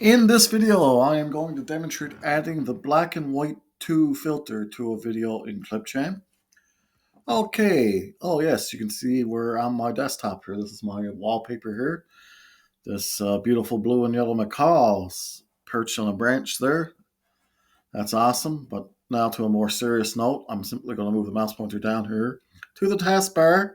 In this video, I am going to demonstrate adding the black and white 2 filter to a video in Clipchamp. Okay, oh yes, you can see we're on my desktop here. This is my wallpaper here. This beautiful blue and yellow macaws perched on a branch there. That's awesome, but now to a more serious note, I'm simply going to move the mouse pointer down here to the taskbar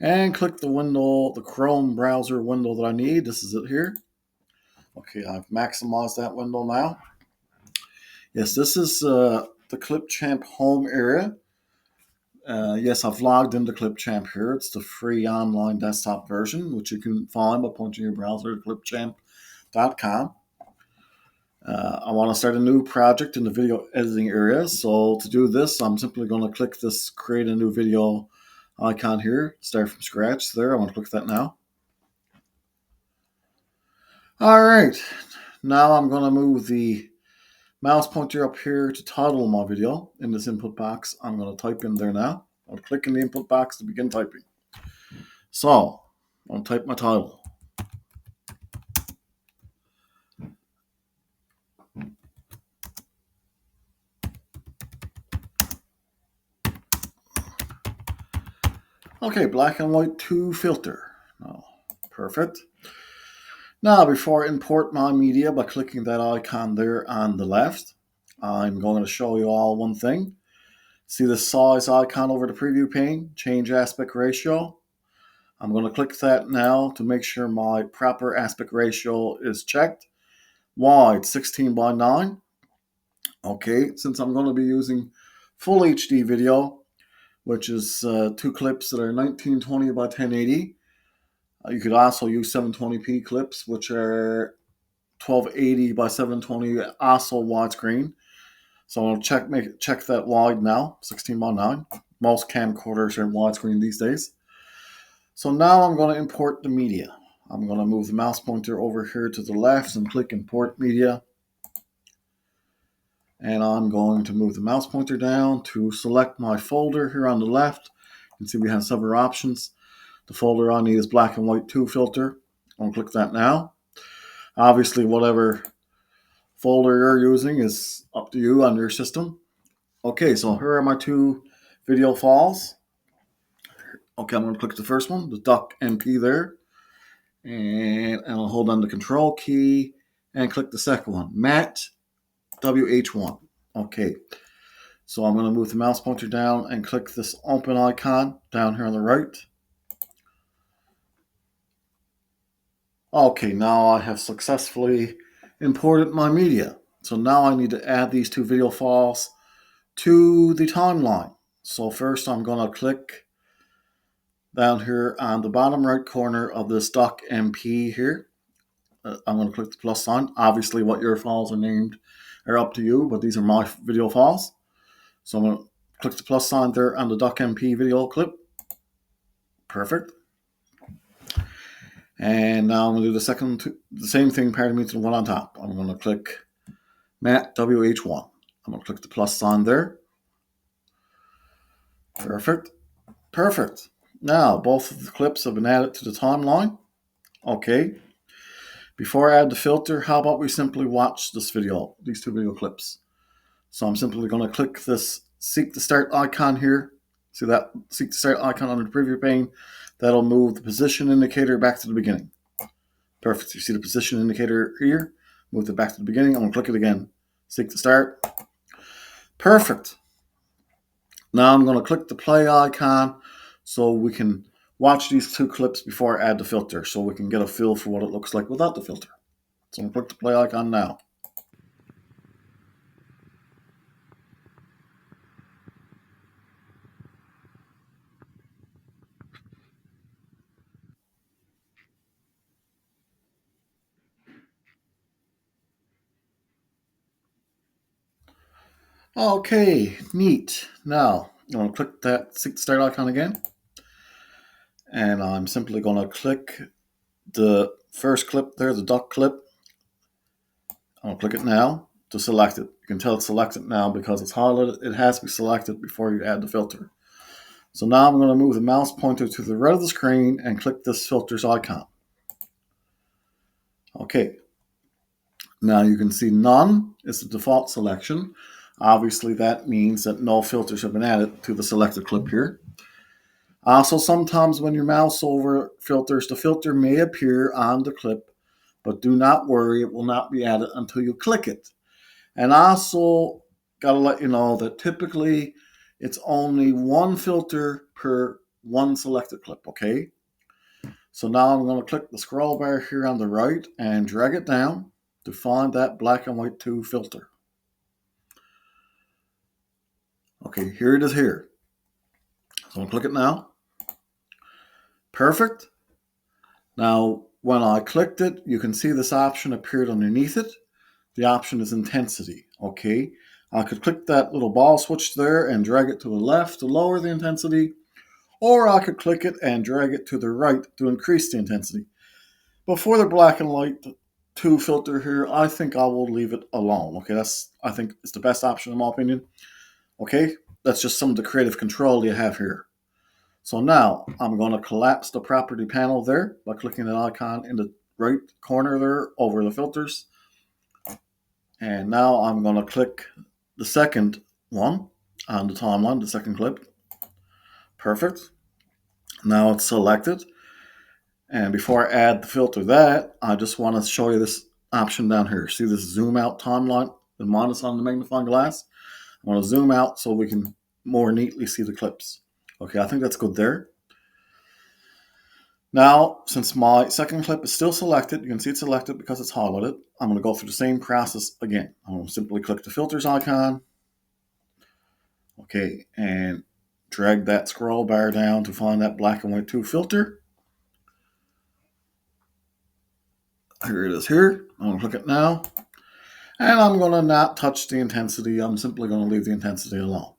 and click the window, the Chrome browser window that I need. This is it here. Okay, I've maximized that window now. Yes, this is the Clipchamp home area. Yes, I've logged into Clipchamp here. It's the free online desktop version, which you can find by pointing your browser to clipchamp.com. I want to start a new project in the video editing area. So to do this, I'm simply going to click this create a new video icon here, start from scratch there. I want to click that now. All right, now I'm going to move the mouse pointer up here to title my video in this input box. I'm going to type in there now. I'll click in the input box to begin typing. So, I'll type my title. Okay, black and white 2 filter. Oh, perfect. Now, before I import my media by clicking that icon there on the left, I'm going to show you all one thing. See the size icon over the preview pane? Change aspect ratio. I'm going to click that now to make sure my proper aspect ratio is checked. Wide 16 by 9. Okay, since I'm going to be using full HD video, which is 2 clips that are 1920 by 1080. You could also use 720p clips, which are 1280 by 720, also widescreen. So I'll check that wide now, 16 by 9. Most camcorders are widescreen these days. So now I'm going to import the media. I'm going to move the mouse pointer over here to the left and click import media. And I'm going to move the mouse pointer down to select my folder here on the left. You can see we have several options. The folder I need is black and white 2 filter. I'll click that now. Obviously, whatever folder you're using is up to you on your system. Okay, so here are my 2 video files. Okay, I'm going to click the first one, the duck MP there. And I'll hold on the control key and click the second one, Matt WH1. Okay, so I'm going to move the mouse pointer down and click this open icon down here on the right. Okay, now I have successfully imported my media. So now I need to add these 2 video files to the timeline. So first I'm going to click down here on the bottom right corner of this doc MP here. I'm going to click the plus sign. Obviously what your files are named are up to you, but these are my video files. So I'm going to click the plus sign there on the doc MP video clip. Perfect. And now I'm going to do the same thing, pardon me, to the one on top. I'm going to click Matt WH1. I'm going to click the plus sign there. Perfect. Perfect. Now, both of the clips have been added to the timeline. Okay. Before I add the filter, how about we simply watch this video, these 2 video clips. So I'm simply going to click this Seek to Start icon here. See that Seek to Start icon on the preview pane? That'll move the position indicator back to the beginning. Perfect. You see the position indicator here? Move it back to the beginning. I'm going to click it again. Seek to Start. Perfect. Now I'm going to click the play icon so we can watch these 2 clips before I add the filter so we can get a feel for what it looks like without the filter. So I'm going to click the play icon now. Okay, neat. Now I'm going to click that start icon again. And I'm simply going to click the first clip there, the duck clip. I'll click it now to select it. You can tell it's selected now because it's highlighted. It has to be selected before you add the filter. So now I'm going to move the mouse pointer to the right of the screen and click this filters icon. Okay. Now you can see none is the default selection. Obviously, that means that no filters have been added to the selected clip here. Also, sometimes when you mouse over filters, the filter may appear on the clip, but do not worry, it will not be added until you click it. And also, gotta let you know that typically it's only one filter per one selected clip, okay? So now I'm going to click the scroll bar here on the right and drag it down to find that black and white 2 filter. Okay, here it is here. So I'm going to click it now. Perfect. Now, when I clicked it, you can see this option appeared underneath it. The option is intensity, okay? I could click that little ball switch there and drag it to the left to lower the intensity, or I could click it and drag it to the right to increase the intensity. But for the black and white 2 filter here, I think I will leave it alone. Okay, I think it's the best option in my opinion. Okay, that's just some of the creative control you have here. So now I'm going to collapse the property panel there by clicking the icon in the right corner there over the filters. And now I'm going to click the second one on the timeline, the second clip. Perfect. Now it's selected. And before I add the filter that, I just want to show you this option down here. See this zoom out timeline, the minus on the magnifying glass? I want to zoom out so we can more neatly see the clips. Okay, I think that's good there. Now, since my second clip is still selected, you can see it's selected because it's highlighted. I'm going to go through the same process again. I'm going to simply click the filters icon. Okay, and drag that scroll bar down to find that black and white 2 filter. Here it is here. I'm going to click it now. And I'm going to not touch the intensity. I'm simply going to leave the intensity alone.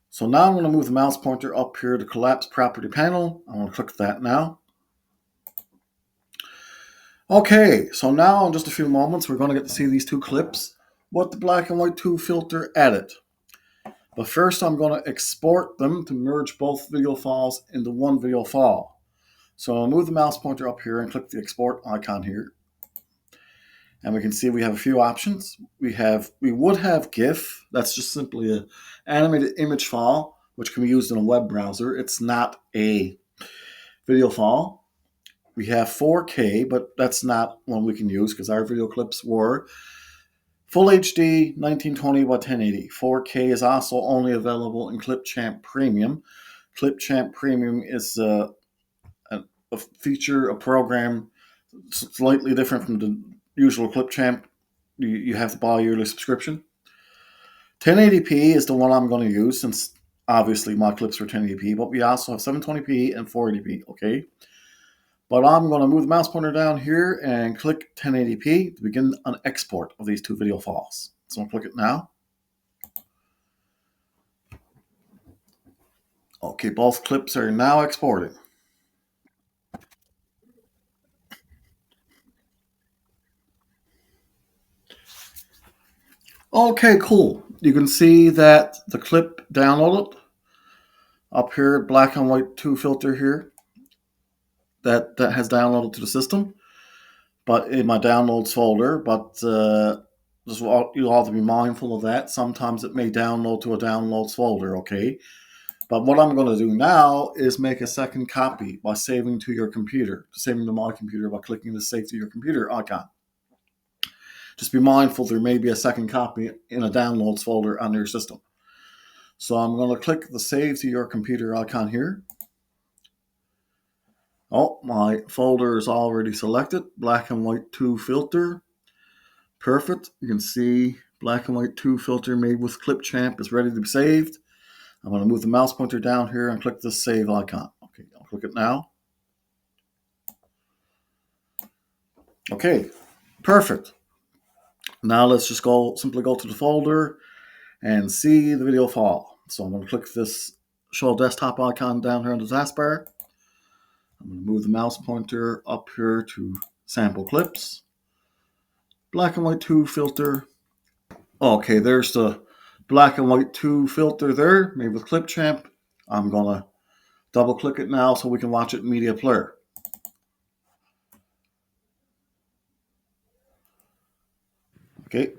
So now I'm going to move the mouse pointer up here to collapse property panel. I'm going to click that now. Okay, so now in just a few moments, we're going to get to see these 2 clips with the black and white 2 filter added. But first, I'm going to export them to merge both video files into one video file. So I'll move the mouse pointer up here and click the export icon here. And we can see we have a few options. We would have GIF. That's just simply an animated image file, which can be used in a web browser. It's not a video file. We have 4K, but that's not one we can use because our video clips were Full HD 1920 by 1080. 4K is also only available in Clipchamp Premium. Clipchamp Premium is a feature, a program slightly different from the usual Clipchamp. You have to buy a yearly subscription. 1080p is the one I'm going to use since obviously my clips are 1080p, but we also have 720p and 480p, okay? But I'm going to move the mouse pointer down here and click 1080p to begin an export of these 2 video files. So I'll click it now. Okay, both clips are now exporting. Okay, cool. You can see that the clip downloaded up here, black and white 2 filter here, that has downloaded to the system, but in my downloads folder. But just you have to be mindful of that. Sometimes it may download to a downloads folder. Okay, but what I'm going to do now is make a second copy by saving to your computer, saving to my computer by clicking the Save to Your Computer icon. Just be mindful there may be a second copy in a downloads folder on your system. So I'm going to click the Save to Your Computer icon here. Oh, my folder is already selected. Black and white 2 filter. Perfect. You can see black and white 2 filter made with Clipchamp is ready to be saved. I'm going to move the mouse pointer down here and click the Save icon. Okay, I'll click it now. Okay, perfect. Now let's just simply go to the folder and see the video file. So I'm going to click this Show Desktop icon down here on the taskbar. I'm going to move the mouse pointer up here to Sample Clips. Black and white 2 filter. Okay, there's the black and white 2 filter there, made with Clipchamp. I'm going to double click it now so we can watch it in Media Player. Okay.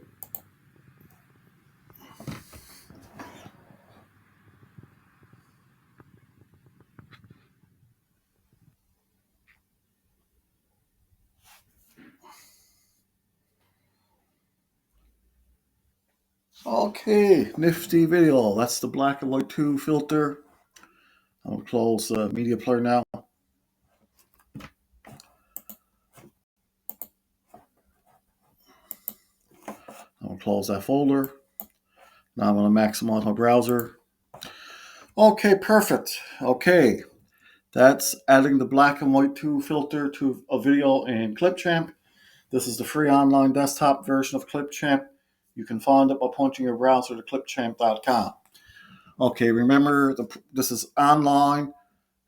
Okay, nifty video. That's the black and white 2 filter. I'm going to close the media player now. I'm going to close that folder. Now I'm going to maximize my browser. Okay, perfect. Okay, that's adding the black and white 2 filter to a video in Clipchamp. This is the free online desktop version of Clipchamp. You can find it by pointing your browser to clipchamp.com. Okay, remember, this is online.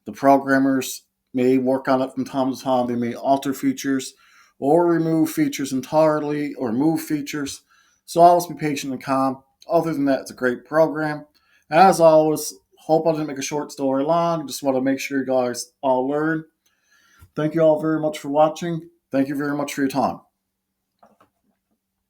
The programmers may work on it from time to time. They may alter features or remove features entirely or move features. So always be patient and calm. Other than that, it's a great program. As always, hope I didn't make a short story long. Just want to make sure you guys all learn. Thank you all very much for watching. Thank you very much for your time.